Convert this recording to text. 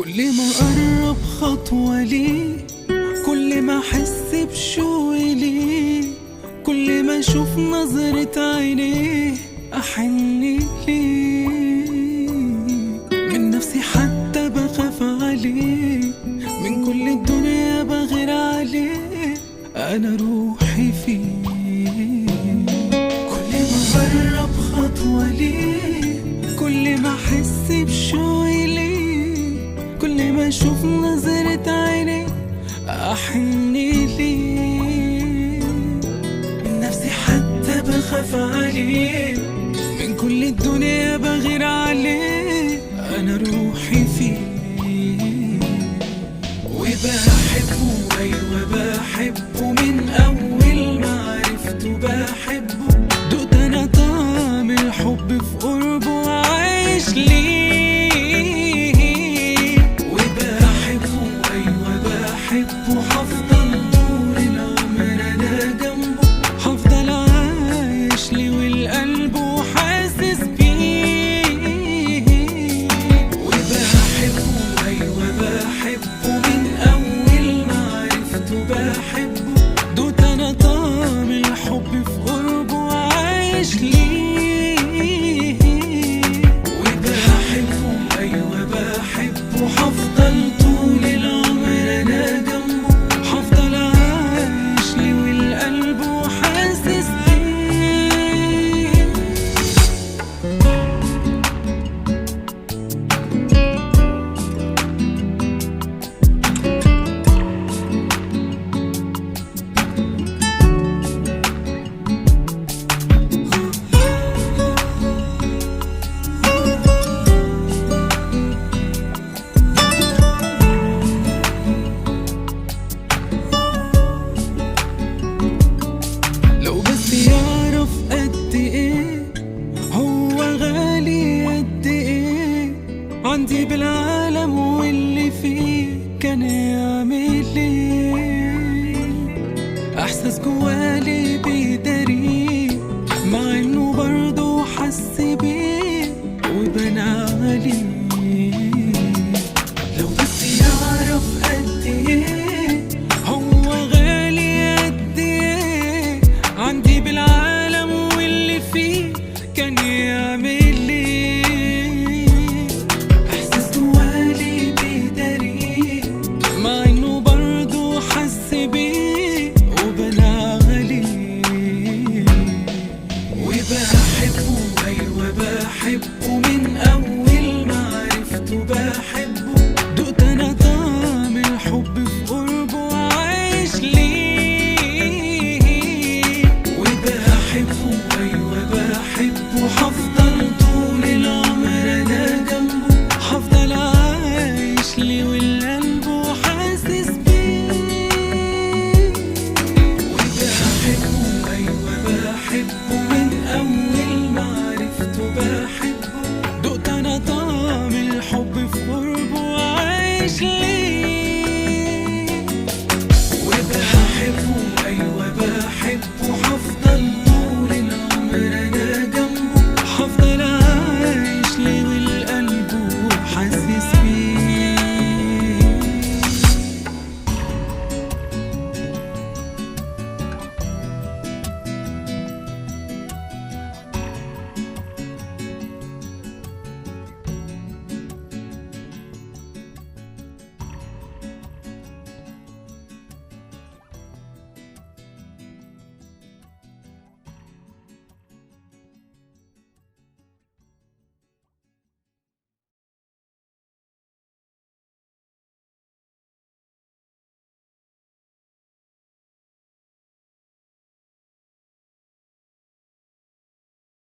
كل ما أقرب خطوة ليه، كل ما أحس بشوقي ليه، كل ما أشوف نظرة عينيه أحن ليه. من نفسي حتى بخاف عليه، من كل الدنيا بغير عليه، أنا روحي فيه. كل ما أقرب خطوة ليه، كل ما أحس بشوقي ليه، كل ما أشوف نظرة عينيه أحن ليه. من نفسي حتى بخاف عليه، من كل الدنيا بغير عليه، أنا روحي فيه. وبحبه، أيوة بحبه، من أول ما عرفته بحبه. دقت أنا طعم الحب في قربه وعايش ليه. وبحبه، أيوة بحبه، هفضل طول العمر أنا جنبه، هفضل عايش ليه والقلب وحاسس بيه. وبحبه، أيوة بحبه، من أول ما عرفته بحبه. دوت أنا طعم الحب في قربه وعايش ليه. وبحبه، أيوة بحبه، هفضل طول العمر أنا جنبه، هفضل عايش ليه والقلب وحاسس بيه. لو بس يعرف قد ايه هو غالي، قد ايه عندي بالعالم واللي فيه، كان يعمل ايه. احساس جوالي بيداريه، مع انه برضه حس بيه وبان عليه. لو بس يعرف قد ايه هو غالي، قد ايه عندي بالعالم واللي فيه، كان يعمل ايه. احساس جوالي بيداريه، مع انه برضه حس بيه وبان عليه. وبحبه، ايوه بحبه، من اول ما عرفته بحبه. دقت انا طعم الحب في قربه وعايش ليه. وبحبه، ايوه بحبه، هفضل طول العمر انا جنبه، هفضل عايش ليه والقلب وحاسس بيه. وبحبه، ايوه بحبه، من اول ما عرفته بحبه. دقت انا طعم الحب في قربه وعايش ليه.